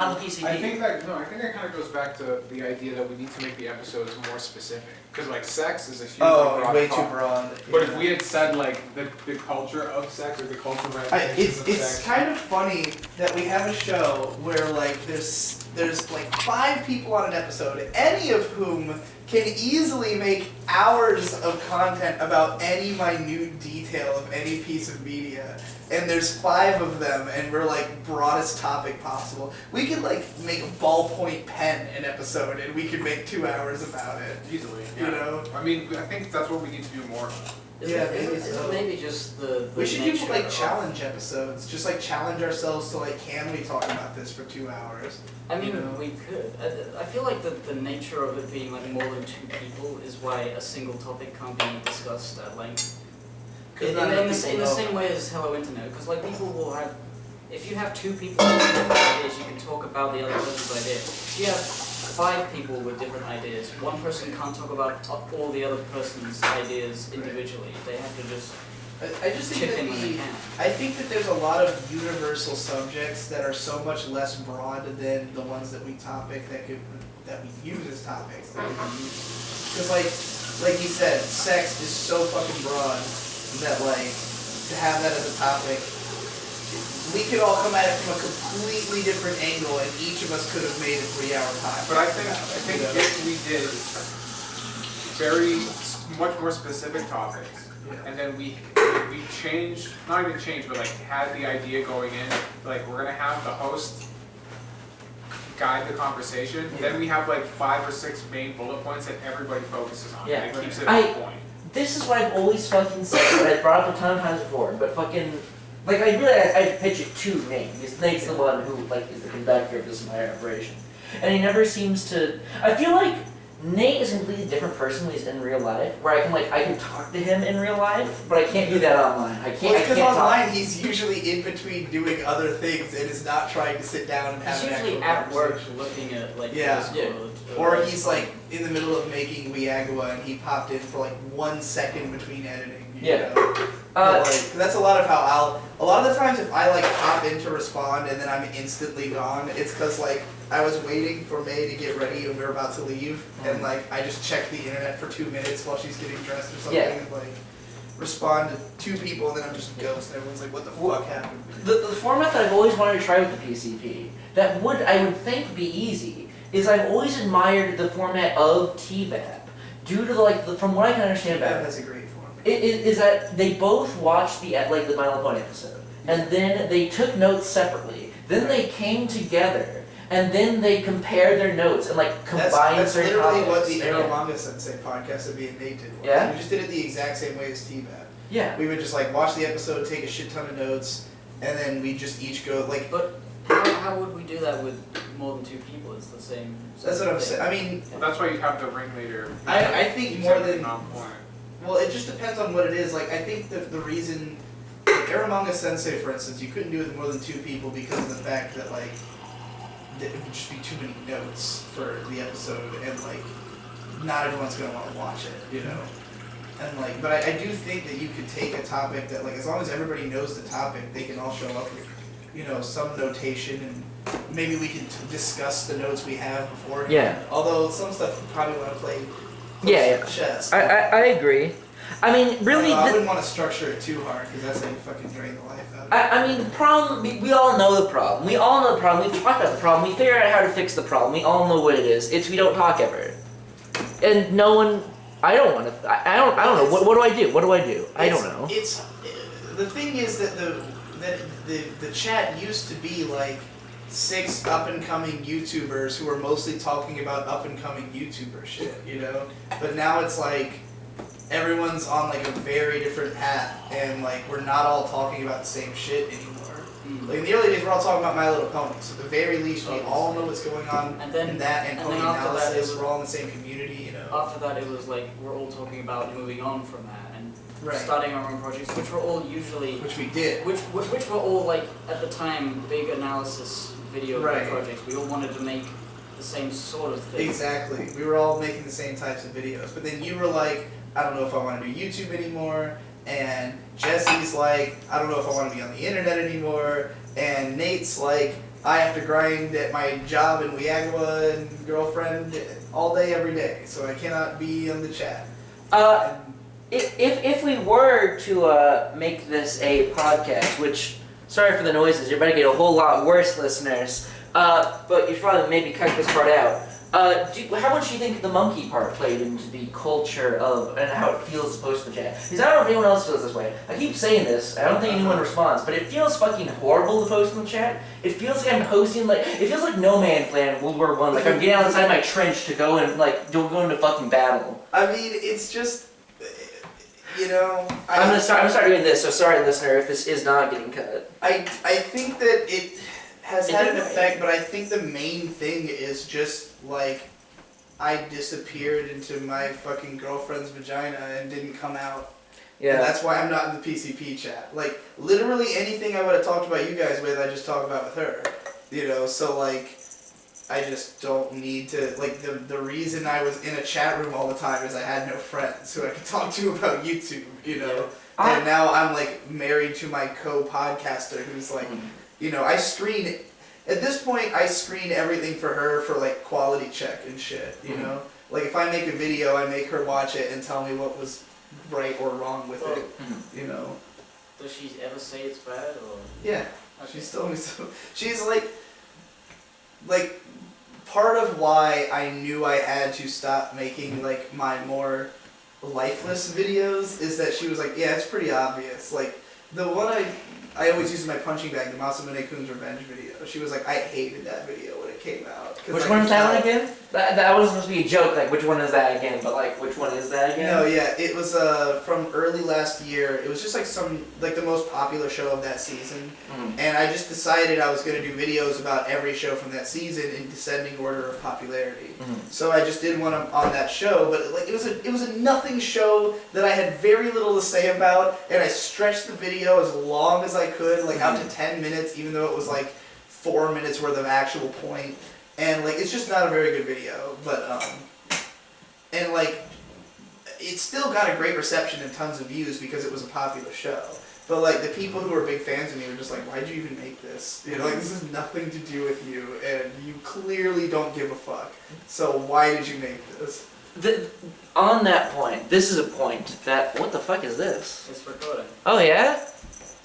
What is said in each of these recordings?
on PCP. I think that kind of goes back to the idea that we need to make the episodes more specific. Because like sex is a huge broad way topic. too broad. But if we had said like the culture of sex or the cultural ramifications of It's sex. kind of funny that we have a show where like there's like 5 people on an episode, any of whom can easily make hours of content about any minute detail of any piece of media. And there's 5 of them, and we're like broadest topic possible. We could like make a ballpoint pen an episode, and we could make 2 hours about it. Easily, You know? I mean, I think that's what we need to do more. Maybe just the We should do nature like of- challenge episodes, just like challenge ourselves to like, can we talk about this for 2 hours? I mean, you know? we could. I feel like the nature of it being like more than 2 people is why a single topic can't be discussed at length. In the same way as Hello Internet, because like people will have, if you have 2 people with different ideas, you can talk about the other person's idea. If you have 5 people with different ideas, one person can't talk about all the other person's ideas individually. They have to just I just think chip that in when they can. I think that there's a lot of universal subjects that are so much less broad than the ones that we we use as topics. Because like you said, sex is so fucking broad that like to have that as a topic, we could all come at it from a completely different angle, and each of us could have made a 3-hour time. But I think if we did very much more specific topics, and then we changed, not even changed, but like had the idea going in, like we're gonna have the host guide the conversation, then we have like 5 or 6 main bullet points that everybody focuses on, and it keeps it on point. This is what I've always fucking said, and I brought up a ton of times before, but fucking, like I pitch it to Nate, because Nate's the one who like is the conductor of this entire operation. And he never seems to, I feel like Nate is a completely different person when he's in real life, where I can talk to him in real life, but I can't do that online. Because online he's usually in between doing other things and is not trying to sit down and have He's an actual usually at work conversation. looking at like Yeah. Or he's like in the middle of making Weagua and he popped in for like 1 second between editing. You know? But, like, that's a lot of how a lot of the times if I like pop in to respond and then I'm instantly gone, it's because like I was waiting for May to get ready and we were about to leave, and like I just checked the internet for 2 minutes while she's getting dressed or something, and like respond to 2 people, and then I'm just a ghost, and everyone's like, what the fuck happened? The format that I've always wanted to try with the PCP, that I would think be easy, is I've always admired the format of TVAP, due to from what I can understand about it. That's a great format. Is that they both watched the My Little Pony episode, and then they took notes separately, then they came together, and then they compared their notes and like combined That's certain literally topics. what the Arrow Manga Sensei podcast that me and Nate did was. Yeah? We just did it the exact same way as TVAP. Yeah. We would just like watch the episode, take a shit ton of notes, and then we just each go like. But how would we do that with more than 2 people? It's the same. That's what I'm saying. I mean, Well, that's why you have the ringleader. I think keeps more everything than. on point. Well, it just depends on what it is. Like, I think the reason, like, Aramanga Sensei, for instance, you couldn't do it with more than 2 people because of the fact that, like, it would just be too many notes for the episode, and, like, not everyone's going to want to watch it, you know? And, like, but I do think that you could take a topic that, like, as long as everybody knows the topic, they can all show up with, you know, some notation, and maybe we can discuss the notes we have before. Yeah. Although some stuff you probably want to play chess. I agree. I mean, really. I wouldn't want to structure it too hard because that's how you fucking drain the life out of it. I mean, the problem. We all know the problem. We all know the problem. We've talked about the problem. We figure out how to fix the problem. We all know what it is. It's we don't talk ever. And no one. I don't want to. I don't know. What do I do? What do I do? I don't know. It's the thing is that the chat used to be like 6 up-and-coming YouTubers who are mostly talking about up-and-coming YouTuber shit, you know? But now it's like, everyone's on like a very different path, and like, we're not all talking about the same shit anymore. Like, in the early days, we're all talking about My Little Pony, so at the very least, we all know what's going on in that, and pony analysis, we're all in the same community, you know? After that, it was like, we're all talking about moving on from that, and Right. starting our own projects, which were all usually... Which we did. Which were all, like, at the time, big analysis video projects. We all wanted to make the same sort of thing. Exactly. We were all making the same types of videos. But then you were like, I don't know if I want to do YouTube anymore. And Jesse's like, I don't know if I want to be on the internet anymore. And Nate's like, I have to grind at my job in Weagua and girlfriend all day, every day, so I cannot be on the chat. If we were to make this a podcast, which, sorry for the noises, you're about to get a whole lot worse, listeners, but you should probably maybe cut this part out. How much do you think the monkey part played into the culture of, and how it feels to post in the chat? Because I don't know if anyone else feels this way. I keep saying this, I don't think anyone responds, but it feels fucking horrible to post in the chat. It feels like I'm posting, like, it feels like No Man's Land, World War I, like I'm getting outside my trench to go and, like, go into fucking battle. I mean, it's just, you know... I'm gonna start doing this, so sorry listener if this is not getting cut. I think that it has had an effect, but I think the main thing is just, like, I disappeared into my fucking girlfriend's vagina and didn't come out. Yeah. And that's why I'm not in the PCP chat. Like, literally anything I would have talked about you guys with, I just talk about with her. You know, so, like, I just don't need to, like, the reason I was in a chat room all the time is I had no friends who I could talk to about YouTube, you know? And now I'm, like, married to my co-podcaster who's, like, you know, at this point, I screen everything for her for, like, quality check and shit, you know? Like, if I make a video, I make her watch it and tell me what was right or wrong with it, you know? Does she ever say it's bad, or...? Yeah, she's told me so. She's, like, part of why I knew I had to stop making, like, my more lifeless videos is that she was like, yeah, it's pretty obvious. Like, the one I always use my punching bag, the Masamune Kun's Revenge video. She was like, I hated that video when it came out. Which one's that one again? That was supposed to be a joke, like, which one is that again? But, like, which one is that again? No, yeah, it was from early last year. It was just, like, the most popular show of that season. And I just decided I was going to do videos about every show from that season in descending order of popularity. So I just did one on that show, but, like, it was a nothing show that I had very little to say about, and I stretched the video as long as I could, like, out to 10 minutes, even though it was, like, 4 minutes worth of actual point. And, like, it's just not a very good video, but, and, like, it still got a great reception and tons of views because it was a popular show. But, like, the people who were big fans of me were just like, why'd you even make this? You know, like, this has nothing to do with you, and you clearly don't give a fuck. So why did you make this? On that point, this is a point that, what the fuck is this? It's recording. Oh yeah?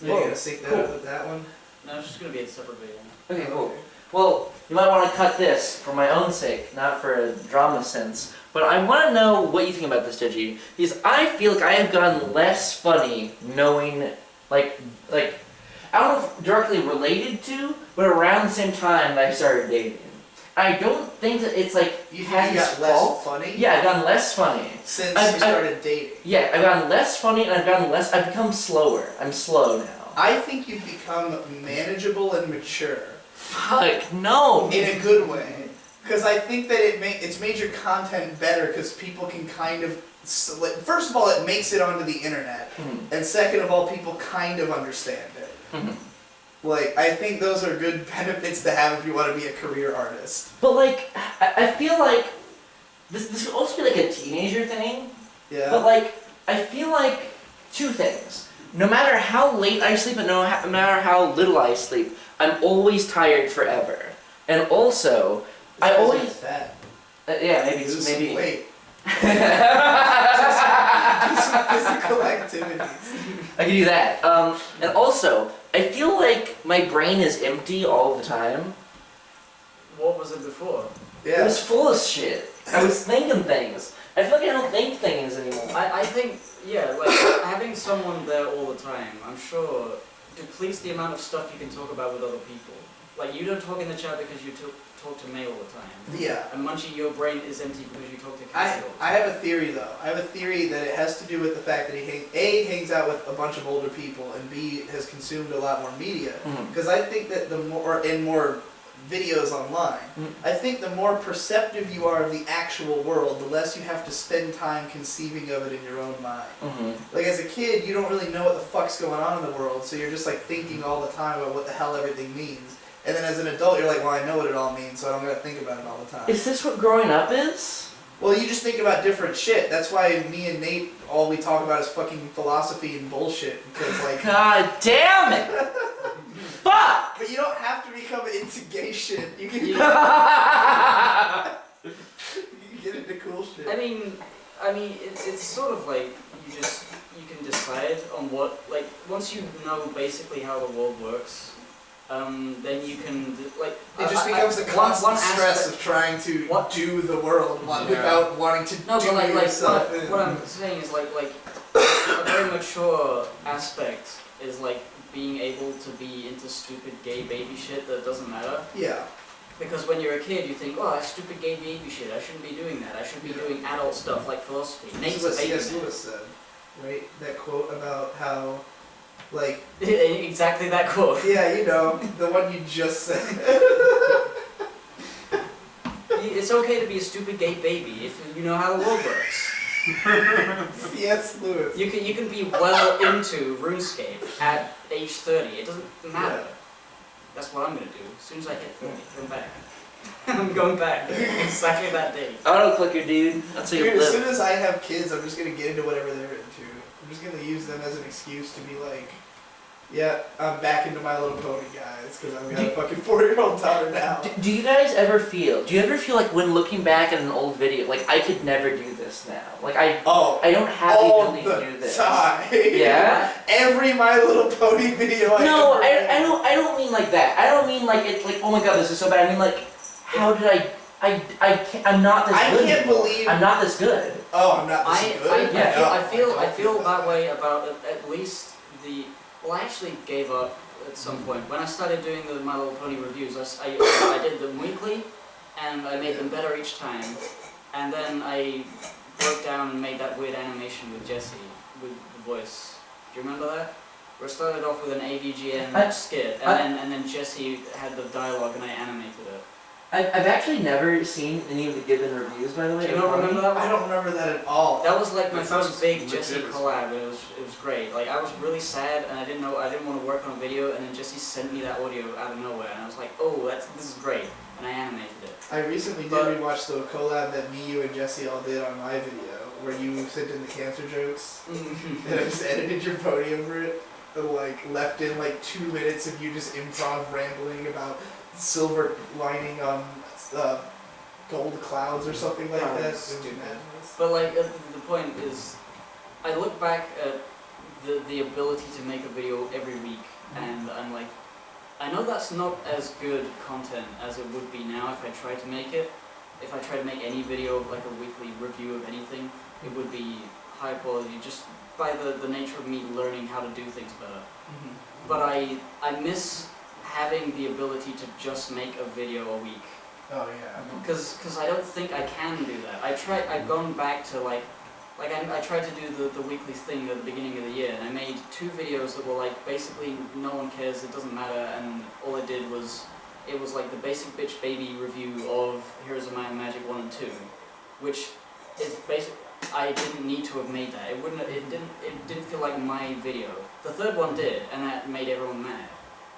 Are you gonna sync that up with that one? No, it's just gonna be a separate video. Okay, cool. Well, you might want to cut this for my own sake, not for a drama sense. But I want to know what you think about this, Digi. Because I feel like I have gotten less funny knowing, like, I don't know if directly related to, but around the same time that I started dating. I don't think that it's like You think you got less funny? Yeah, I've gotten less funny. Since you started dating? Yeah, I've gotten less funny and I've become slower. I'm slow now. I think you've become manageable and mature. Fuck, no! In a good way. Because I think that it's made your content better because people can kind of... First of all, it makes it onto the internet. And second of all, people kind of understand it. Like, I think those are good benefits to have if you want to be a career artist. But, like, I feel like... This could also be, like, a teenager thing. Yeah. But, like, I feel like two things. No matter how late I sleep and no matter how little I sleep, I'm always tired forever. And also, I always... fat. Yeah, maybe. Lose some weight. do some physical activities. I can do that. And also, I feel like my brain is empty all the time. What was it before? It was full of shit. I was thinking things. I feel like I don't think things anymore. I think, yeah, like, having someone there all the time, I'm sure, depletes the amount of stuff you can talk about with other people. Like, you don't talk in the chat because you talk to me all the time. Yeah. And Munchie, your brain is empty because you talk to Cassie all the time. I have a theory, though. I have a theory that it has to do with the fact that he hangs out with a bunch of older people, and B, has consumed a lot more media. Because I think that the more videos online, I think the more perceptive you are of the actual world, the less you have to spend time conceiving of it in your own mind. Like, as a kid, you don't really know what the fuck's going on in the world, so you're just, like, thinking all the time about what the hell everything means. And then as an adult, you're like, well, I know what it all means, so I don't gotta think about it all the time. Is this what growing up is? Well, you just think about different shit. That's why me and Nate, all we talk about is fucking philosophy and bullshit. Because, like... God damn it! Fuck! But you don't have to become into gay shit. You can, you can get into cool shit. I mean, it's sort of like you can decide on what, like, once you know basically how the world works, then you can, like... It just becomes the constant stress of trying to do the world without wanting to do yourself in. What I'm saying is, like a very mature aspect is, like, being able to be into stupid gay baby shit that doesn't matter. Yeah. Because when you're a kid, you think, oh, that's stupid gay baby shit, I shouldn't be doing that, I should be doing adult stuff like philosophy. This is what C.S. Lewis said, right? That quote about how, like... Exactly that quote. Yeah, you know, the one you just said. It's okay to be a stupid gay baby if you know how the world works. C.S. Lewis. You can be well into RuneScape at age 30. It doesn't matter. Yeah. That's what I'm gonna do. As soon as I hit 30, I'm back. I'm going back. Exactly that day. Auto-clicker, dude. That's how you Dude, as soon live. as I have kids, I'm just gonna get into whatever they're into. I'm just gonna use them as an excuse to be like, yeah, I'm back into My Little Pony, guys, because I've got a fucking 4-year-old daughter now. Do you guys ever feel, like when looking back at an old video, like I could never do this now? Like I don't have the all ability to do this. the time. Yeah? Every My Little Pony video I No, ever I don't mean like that. I don't mean like it's like, oh my god, this is so bad. I mean like, how did I'm not this good. I can't believe... I'm not this good. Oh, I'm not this good? I feel that way about at least the... Well, I actually gave up at some point. When I started doing the My Little Pony reviews, I did them weekly, and I made them better each time. And then I broke down and made that weird animation with Jesse, with the voice. Do you remember that? Where it started off with an AVGN skit, and then Jesse had the dialogue and I animated it. I've actually never seen any of the given reviews, by the way. Do you not remember that one? I don't remember that at all. That was like my That first sounds big legit. Jesse collab. It was great. Like I was really sad and I didn't want to work on a video, and then Jesse sent me that audio out of nowhere, and I was like, oh, this is great, and I animated it. I recently did rewatch the collab that me, you, and Jesse all did on my video, where you sent in the cancer jokes, and I just edited your pony over it, and like left in like 2 minutes of you just improv rambling about silver lining on gold clouds or something like that. Stupid. But like the point is, I look back at the ability to make a video every week, and I'm like, I know that's not as good content as it would be now if I tried to make it. If I tried to make any video, like a weekly review of anything, it would be high quality just by the nature of me learning how to do things better. But I miss having the ability to just make a video a week. Oh yeah. Because I don't think I can do that. I've gone back to I tried to do the weekly thing at the beginning of the year, and I made 2 videos that were like basically no one cares, it doesn't matter, and all I did was it was like the basic bitch baby review of Heroes of Might and Magic 1 and 2, which is basic. I didn't need to have made that. It didn't feel like my video. The 3rd one did, and that made everyone mad.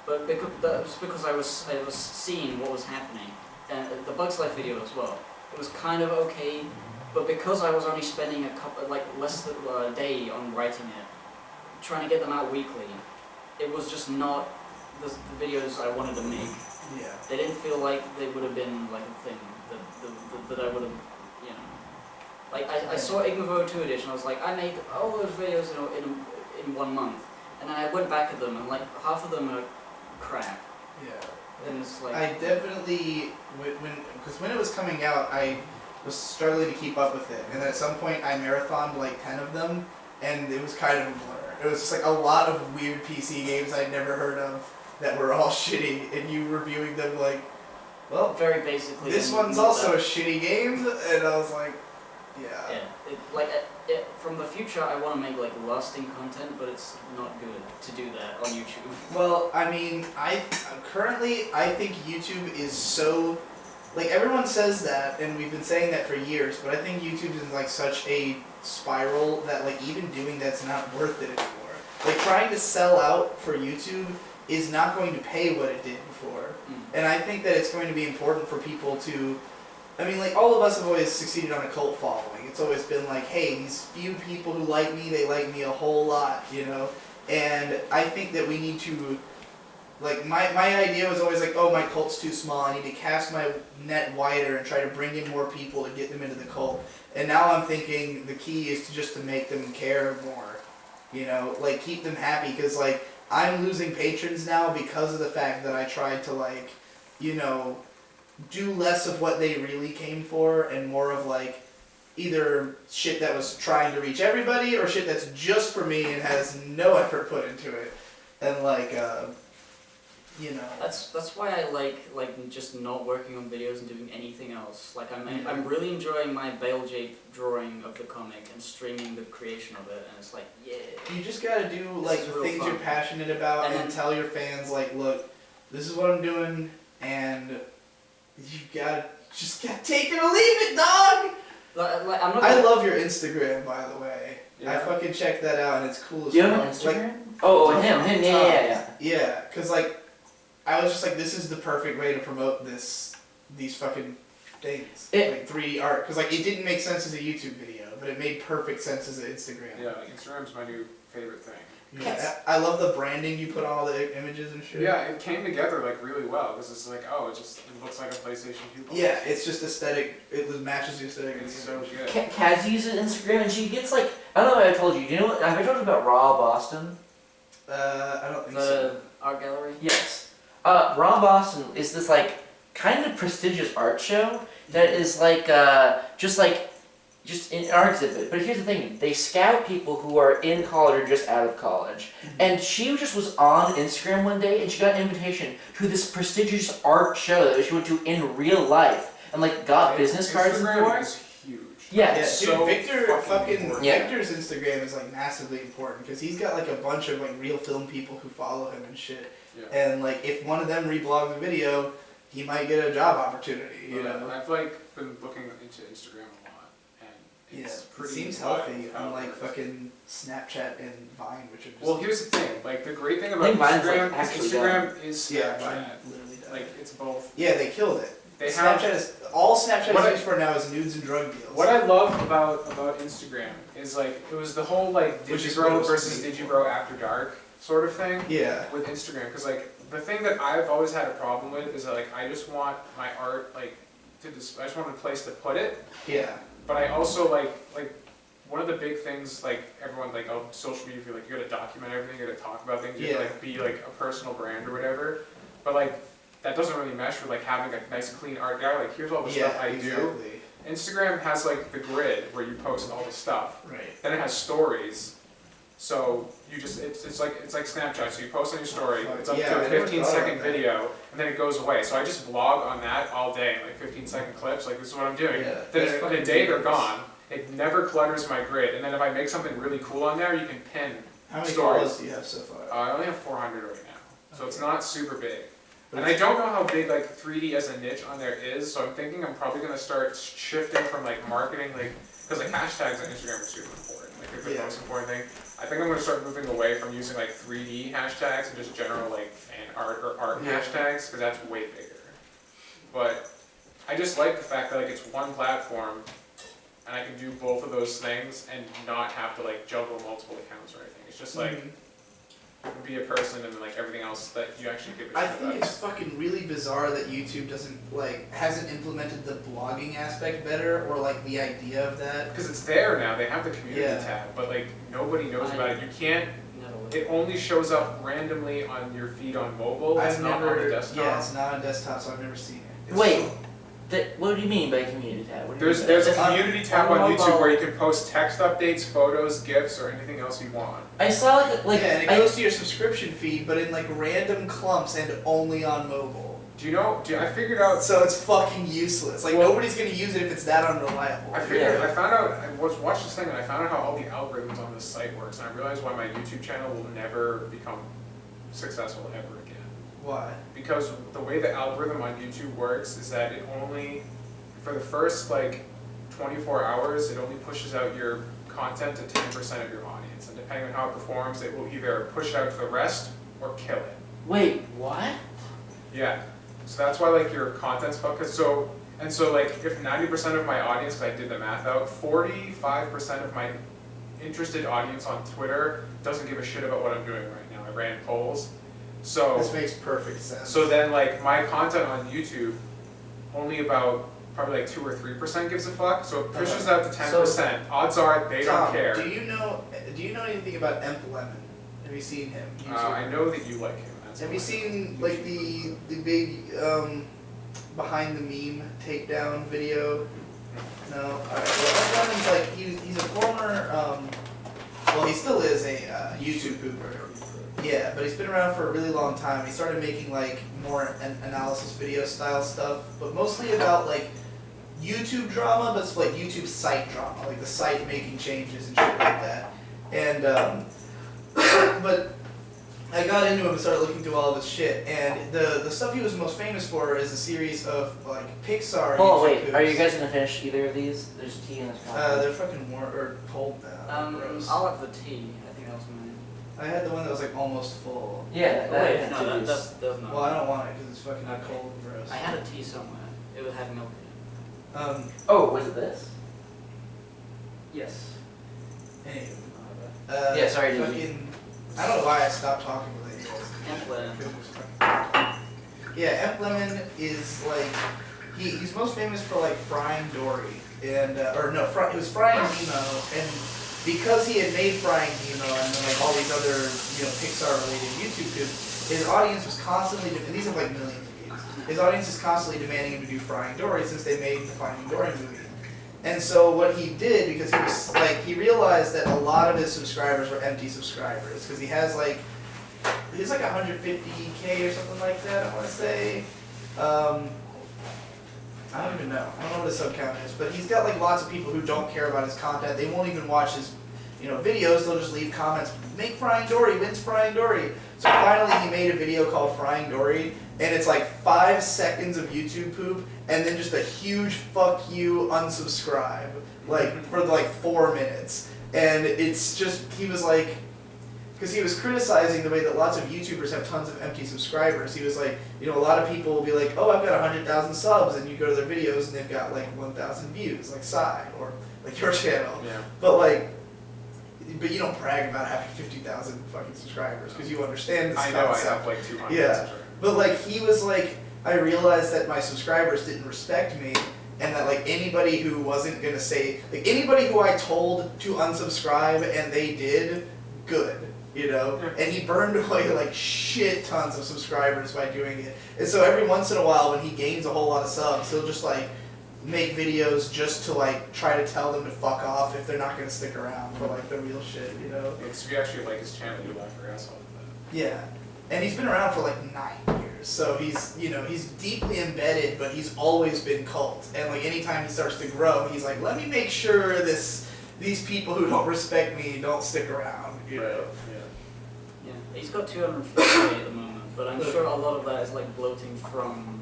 But that was because I was seeing what was happening. And the Bugs Life video as well. It was kind of okay, but because I was only spending less than a day on writing it, trying to get them out weekly, it was just not the videos I wanted to make. Yeah. They didn't feel like they would have been like a thing that I would have, you know. Like I saw Igmavo 2 edition. I was like, I made all those videos in 1 month, and then I went back at them, and like half of them are crap. Yeah. And it's like I definitely, because when it was coming out, I was struggling to keep up with it, and then at some point I marathoned like 10 of them, and it was kind of a blur. It was just like a lot of weird PC games I'd never heard of that were all shitty, and you reviewing them like, well, very basically. this one's also a shitty game, and I was like, yeah. From the future, I want to make like lasting content, but it's not good to do that on YouTube. Well, I mean, currently I think YouTube is so, like everyone says that, and we've been saying that for years, but I think YouTube is in like such a spiral that like even doing that's not worth it anymore. Like trying to sell out for YouTube is not going to pay what it did before. And I think that it's going to be important for people to I mean, like, all of us have always succeeded on a cult following. It's always been like, hey, these few people who like me, they like me a whole lot, you know? And I think that we need to, like, my idea was always like, oh, my cult's too small. I need to cast my net wider and try to bring in more people to get them into the cult. And now I'm thinking the key is just to make them care more, you know? Like, keep them happy, because, like, I'm losing patrons now because of the fact that I tried to, like, you know, do less of what they really came for and more of, like, either shit that was trying to reach everybody or shit that's just for me and has no effort put into it. And, like, you know. That's why I like just not working on videos and doing anything else. Like I'm really enjoying my Bale-Jape drawing of the comic and streaming the creation of it, and it's like, yeah. You just gotta do, like, the things you're passionate about and tell your fans, like, look, this is what I'm doing, and you gotta take it or leave it, dog! Like, I'm not I love your Instagram, by the way. Yeah. I fucking checked that out, and it's cool as fuck. Do you have an Instagram? Like, him, yeah. Yeah, because, like, I was just like, this is the perfect way to promote these fucking things. Like 3D art. Because, like, it didn't make sense as a YouTube video, but it made perfect sense as an Instagram. Yeah, Instagram's my new favorite thing. Yeah, I love the branding you put on all the images and shit. Yeah, it came together, like, really well. Because it's like, oh, it looks like a PlayStation 2 box. Yeah, it's just aesthetic. It matches the aesthetic. It's so good. Kaz uses Instagram and she gets like, I don't know if I told you. Do you know what? Have I told you about Raw Boston? I don't think so. The art gallery? Yes. Raw Boston is this like kind of prestigious art show that is like just in art exhibit. But here's the thing: they scout people who are in college or just out of college. And she just was on Instagram one day and she got an invitation to this prestigious art show that she went to in real life and like got business cards and Instagram for. is huge. Yeah, dude, so Victor's Instagram is like massively important because he's got like a bunch of like real film people who follow him and shit. Yeah. And like if one of them reblogs a video, he might get a job opportunity. You know. I've like been looking into Instagram a lot, and it's pretty. It seems wild healthy, how unlike it works. fucking Snapchat and Vine, which are just. Well, here's the thing. Like the great thing I about think Vine's, like, Instagram, actually Instagram is Snapchat. yeah, Vine literally does. Like it's both. Yeah, they killed it. They Snapchat have. is all Snapchat What is I- used for now is nudes and drug deals. What I love about Instagram is like it was the whole like Which is what it Digibro was versus made for. Digibro after dark sort of thing Yeah. with Instagram, because like the thing that I've always had a problem with is that, like I just want my art like I just want a place to put it, Yeah. but I also like one of the big things like everyone like social media, you gotta document everything, you gotta talk about things, you Yeah. gotta like be like a personal brand or whatever, but like that doesn't really mesh with like having a nice clean art gallery. Like here's all the stuff I do. exactly. Instagram has like the grid where you post all the stuff. Right. Then it has stories. So you just it's like Snapchat. So you post on your story, it's up Yeah, to I a never 15-second thought about that. video, and then it goes away. So I just vlog on that all day, like 15-second clips, like this is what I'm doing. Yeah. Then That's in a fucking day they're genius. gone. It never clutters my grid. And then if I make something really cool on there, you can pin How many stories. followers do you have so far? I only have 400 right now, so it's not super big. But And I don't know how big like 3D as a niche on there is, so I'm thinking I'm probably gonna start shifting from like marketing, like because like hashtags on Instagram are super important. Like they're the Yeah. most important thing. I think I'm gonna start moving away from using like 3D hashtags and just general like fan art or art Yeah. hashtags, because that's way bigger. But I just like the fact that like it's one platform, and I can do both of those things and not have to like juggle multiple accounts or anything. It's just like Mhm. be a person and then like everything else that you actually give a I shit think about. it's fucking really bizarre that YouTube hasn't implemented the blogging aspect better, or like the idea of that. Because it's there now, they have the community Yeah. tab, but like nobody knows about it. You can't, Never. it only shows up randomly on your feed on mobile, it's I've not never. on the desktop. Yeah, it's not on desktop, so I've never seen it. It's Wait. so- What do you mean by community tab? What do you mean by There's a that? community tab on on YouTube mobile. where you can post text updates, photos, GIFs, or anything else you want. I saw like yeah, and it I- goes to your subscription feed, but in like random clumps and only on mobile. I figured out, So it's fucking useless. Like Well- nobody's gonna use it if it's that unreliable. I found out, I watched this thing and I found out how all the algorithms on this site works, and I realized why my YouTube channel will never become successful ever again. Why? Because the way the algorithm on YouTube works is that it only, for the first like 24 hours, it only pushes out your content to 10% of your audience. And depending on how it performs, it will either push it out to the rest or kill it. Wait, what? Yeah. So that's why like your content's focused. So like if 90% of my audience, 'cause I did the math out, 45% of my interested audience on Twitter doesn't give a shit about what I'm doing right now. I ran polls. So This makes perfect sense. so then like my content on YouTube, only about probably like 2 or 3% gives a fuck. So it pushes out to 10%. Odds are they Tom, don't care. Do you know anything about Emp Lemon? Have you seen him? I know that you like him. That's Have why. you seen like the big behind the meme takedown video? No. Alright. Well, Emp Lemon's like he's a former well he still is a YouTube pooper. Yeah, but he's been around for a really long time. He started making like more analysis video style stuff, but mostly about like YouTube drama, but it's like YouTube site drama, like the site making changes and shit like that. And but I got into him and started looking through all of his shit, and the stuff he was most famous for is a series of like Pixar. Oh YouTube wait, hoops. are you guys gonna finish either of these? There's tea in this cup. They're fucking warm or cold now. Gross. I'll have the tea. I think that was mine. I had the one that was like almost full. Yeah, Oh, wait, that no, is- that's not. Well, I don't want it because it's fucking Okay. cold and gross. I had a tea somewhere. It would have milk in it. Oh, was it this? Yes. Anyway. Yeah, sorry, Digi. Fucking, I don't know why I stopped talking with you guys. Template. Yeah, Emp Lemon is like he's most famous for like frying Dory and it was frying Nemo, and because he had made frying Nemo and then like all these other Pixar related YouTube videos, his audience was constantly and these have like millions of views. His audience is constantly demanding him to do Frying Dory since they made the Finding Dory movie. And so what he did, because he was like he realized that a lot of his subscribers were empty subscribers because he has like 150K or something like that, I want to say. I don't even know. I don't know what his sub count is, but he's got like lots of people who don't care about his content. They won't even watch his, videos. They'll just leave comments. Make Frying Dory. When's Frying Dory? So finally, he made a video called Frying Dory, and it's like 5 seconds of YouTube poop, and then just a huge fuck you, unsubscribe, like for like 4 minutes. And it's just he was like. Because he was criticizing the way that lots of YouTubers have tons of empty subscribers. He was like, a lot of people will be like, oh, I've got 100,000 subs, and you go to their videos and they've got like 1,000 views, like Psy, or like your channel. Yeah. But you don't brag about having 50,000 fucking subscribers, because you understand this I know, concept. I have like 200 Yeah. subscribers. But like, he was like, I realized that my subscribers didn't respect me, and that like anybody who wasn't gonna say, like anybody who I told to unsubscribe and they did, good. And he burned away like shit tons of subscribers by doing it. And so every once in a while when he gains a whole lot of subs, he'll just like make videos just to like try to tell them to fuck off if they're not gonna stick around for like the real shit, Because if you actually like his channel, you laugh your ass off at that. Yeah. And he's been around for like 9 years. So he's he's deeply embedded, but he's always been cult. And like anytime he starts to grow, he's like, let me make sure these people who don't respect me don't stick around, Right. Yeah. He's got 250 at the moment, but I'm sure a lot of that is like bloating from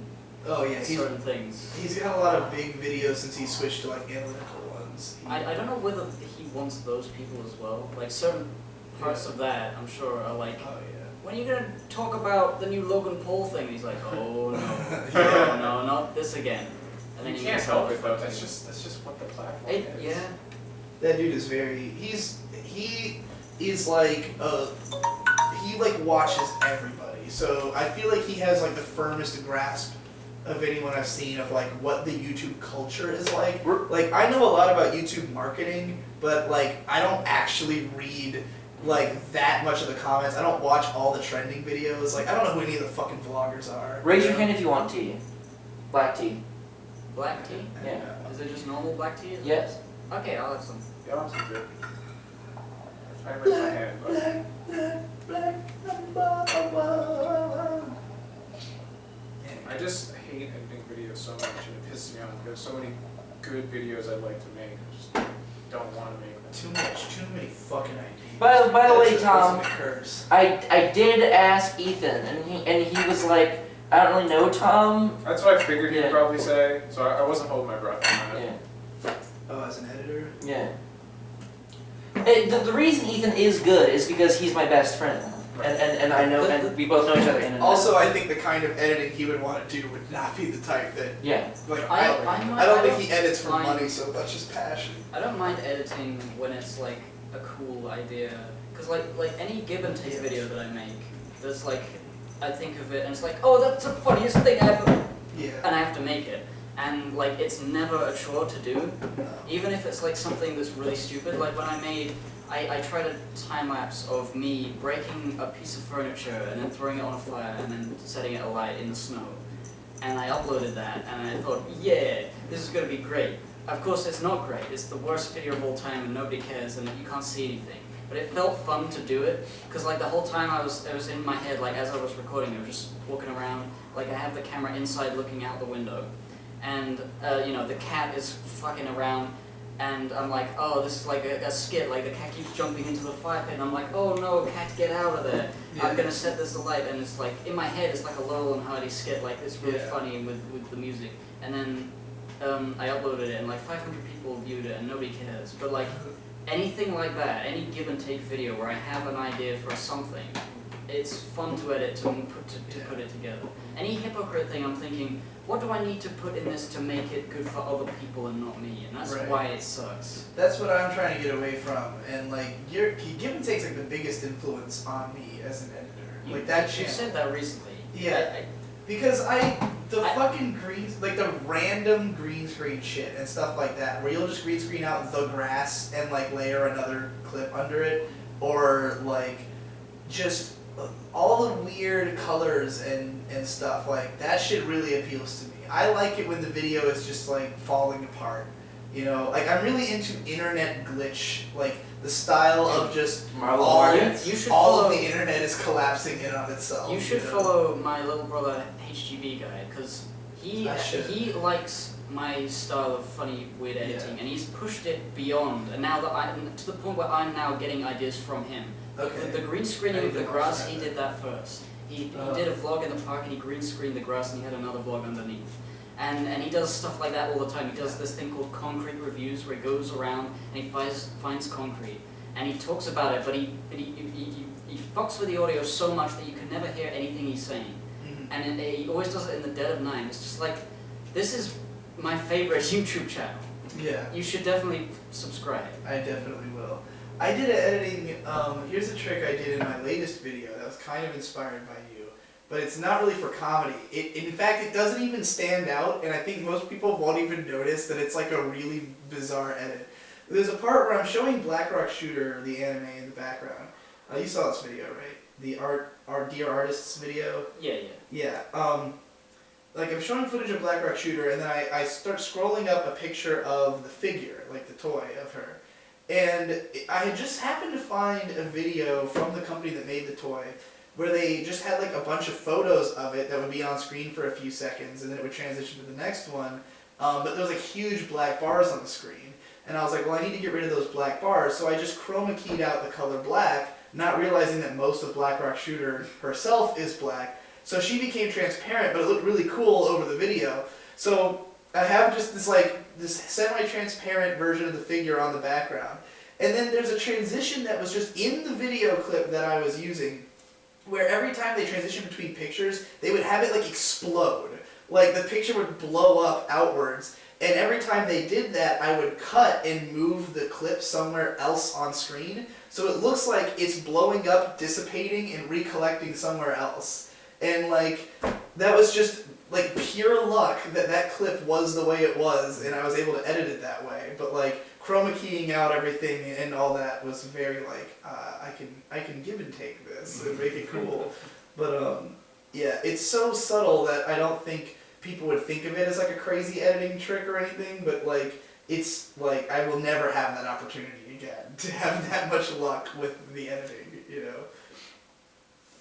Oh yeah, certain things. he's got a lot of big videos since he switched to like analytical ones. I don't know whether he wants those people as well. Like certain parts of that, I'm sure are like, Oh yeah. when are you gonna talk about the new Logan Paul thing? And he's like, oh no, Yeah. no, not this again. And then You he can't gets help all it though. reflective. That's just what the platform It, is. yeah. That dude is he is like he like watches everybody. So I feel like he has like the firmest grasp of anyone I've seen of like what the YouTube culture is like. Like I know a lot about YouTube marketing, but like I don't actually read like that much of the comments. I don't watch all the trending videos. Like I don't know who any of the fucking vloggers are. Raise your hand if you want tea. Black tea. Black tea? Yeah. Is it just normal black tea? Yes. Okay, I'll have some. Yeah, I'm some good. I raise my hand, but Black number one. I just hate editing videos so much, and it pisses me off. There's so many good videos I'd like to make. I just don't want to make them. Too many fucking ideas. By the way, That's Tom, a curse. I did ask Ethan, and he was like, I don't really know Tom. That's what I figured he'd Yeah. probably say, so I wasn't holding my breath on that. Yeah. Oh, as an editor? Yeah. The reason Ethan is good is because he's my best friend. And I know, and we both know each other in and out. Also, I think the kind of editing he would want to do would not be the type that, Yeah. like, I don't think he edits for mind- money so much as passion. I don't mind editing when it's like a cool idea, cause like any give and take video that I make, there's like I think of it and it's like, oh, that's the funniest thing ever, Yeah. and I have to make it, and like it's never a chore to do, even if it's like something that's really stupid. Like when I tried a time lapse of me breaking a piece of furniture and then throwing it on a fire and then setting it alight in the snow, and I uploaded that and I thought, yeah, this is gonna be great. Of course, it's not great. It's the worst video of all time, and nobody cares, and you can't see anything. But it felt fun to do it, because like the whole time it was in my head, like as I was recording, I was just walking around, like I have the camera inside looking out the window, and you know, the cat is fucking around, and I'm like, oh, this is like a skit, like the cat keeps jumping into the fire pit, and I'm like, oh no, cat, get out of there. Yeah. I'm gonna set this alight, and it's like, in my head, it's like a Laurel and Hardy skit, like it's really Yeah. funny with the music, and then I uploaded it and like 500 people viewed it and nobody cares. But like anything like that, any give and take video where I have an idea for something, it's fun to edit, to put it together. Any hypocrite thing, I'm thinking, what do I need to put in this to make it good for other people and not me? And that's Right. why it sucks. That's what I'm trying to get away from, and like give and take's like the biggest influence on me as an editor. Like that You channel. said that recently. Yeah. Because the fucking like the random green screen shit and stuff like that, where you'll just green screen out the grass and like layer another clip under it, or like just all the weird colors and stuff, like that shit really appeals to me. I like it when the video is just like falling apart. You know, like I'm really into internet glitch, like the style of just Marvel all, Markets. You should all follow- of the internet is collapsing in on itself. You should know? follow my little brother HGB guy, because I should. he likes my style of funny, weird editing, Yeah. and he's pushed it beyond. And now that I'm to the point where I'm now getting ideas from him. Okay. The green I screening need of the to watch grass, that he then. did that first. He Oh. did a vlog in the park and he green screened the grass and he had another vlog underneath. And he does stuff like that all the time. He does this thing called concrete reviews where he goes around and he finds concrete and he talks about it, but he fucks with the audio so much that you can never hear anything he's saying. Mhm. And he always does it in the dead of night. It's just like, this is my favorite YouTube channel. Yeah. You should definitely subscribe. I definitely will. I did an editing, here's a trick I did in my latest video that was kind of inspired by you, but it's not really for comedy. In fact, it doesn't even stand out, and I think most people won't even notice that it's like a really bizarre edit. There's a part where I'm showing Black Rock Shooter, the anime, in the background. You saw this video, right? The our Dear Artists video? Yeah. Yeah, like I'm showing footage of Black Rock Shooter, and then I start scrolling up a picture of the figure, like the toy of her. And I had just happened to find a video from the company that made the toy, where they just had like a bunch of photos of it that would be on screen for a few seconds, and then it would transition to the next one. But there was like huge black bars on the screen. And I was like, well, I need to get rid of those black bars, so I just chroma keyed out the color black, not realizing that most of Black Rock Shooter herself is black. So she became transparent, but it looked really cool over the video. So I have just this semi-transparent version of the figure on the background. And then there's a transition that was just in the video clip that I was using, where every time they transition between pictures, they would have it like explode. Like the picture would blow up outwards. And every time they did that, I would cut and move the clip somewhere else on screen. So it looks like it's blowing up, dissipating, and recollecting somewhere else. And like, that was just like pure luck that that clip was the way it was, and I was able to edit it that way. But like, chroma keying out everything and all that was very like, I can give and take this and make it cool. But yeah, it's so subtle that I don't think people would think of it as like a crazy editing trick or anything, but like, it's like, I will never have that opportunity again to have that much luck with the editing, you know?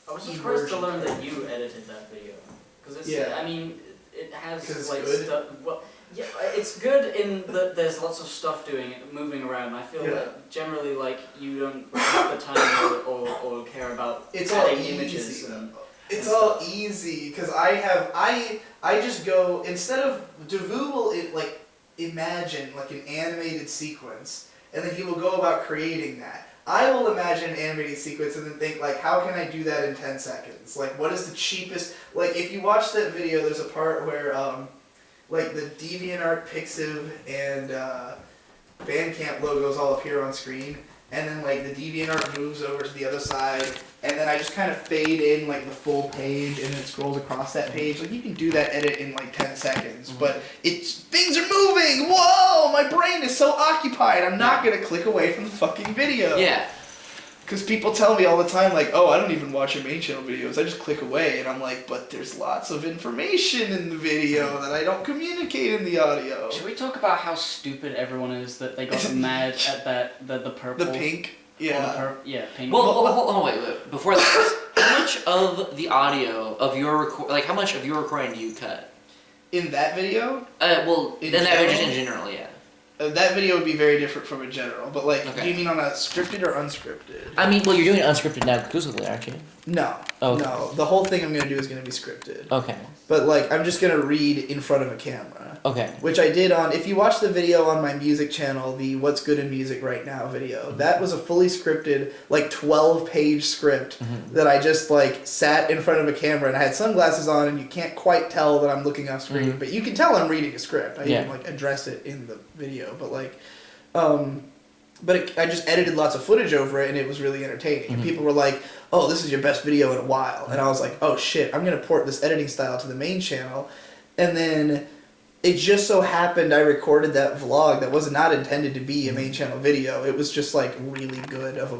I was surprised to learn that you edited that video. Because it's, Yeah. I mean, it has 'Cause it's like good? stuff, well, yeah, it's good in that there's lots of stuff moving around. I feel Yeah. that generally like you don't have the time or care about It's all adding easy, images. though. And, It's and all stuff. easy, because I just go, instead of, Devu will like imagine like an animated sequence, and then he will go about creating that. I will imagine animating sequences and think, like, how can I do that in 10 seconds? Like, what is the cheapest... Like, if you watch that video, there's a part where, like, the DeviantArt, Pixiv, and Bandcamp logos all appear on screen, and then, like, the DeviantArt moves over to the other side, and then I just kind of fade in, like, the full page, and then it scrolls across that page. Like, you can do that edit in, like, 10 seconds, but things are moving! Whoa! My brain is so occupied, I'm not gonna click away from the fucking video. Yeah. Because people tell me all the time, like, oh, I don't even watch your main channel videos, I just click away, and I'm like, but there's lots of information in the video that I don't communicate in the audio. Should we talk about how stupid everyone is that they got mad at the purple? The pink? Or Yeah. yeah, pink. Well, hold on, wait. Before that, how much of the audio of your how much of your recording do you cut? In that video? Well, In then that general? just in general, yeah. That video would be very different from a general, but like, Okay. do you mean on a scripted or unscripted? I mean, well, you're doing it unscripted now exclusively, aren't you? No. Okay. No. The whole thing I'm gonna do is gonna be scripted. Okay. But like, I'm just gonna read in front of a camera. Okay. Which I did on, if you watch the video on my music channel, the What's Good in Music Right Now video, that was a fully scripted, like 12-page script that I just like sat in front of a camera and I had sunglasses on and you can't quite tell that I'm looking off screen, but you can tell I'm reading a script. I even like address it in the video, but like, I just edited lots of footage over it and it was really entertaining. And people were like, oh, this is your best video in a while. And I was like, oh shit, I'm gonna port this editing style to the main channel. And then it just so happened I recorded that vlog that was not intended to be a main channel video. It was just like really good of a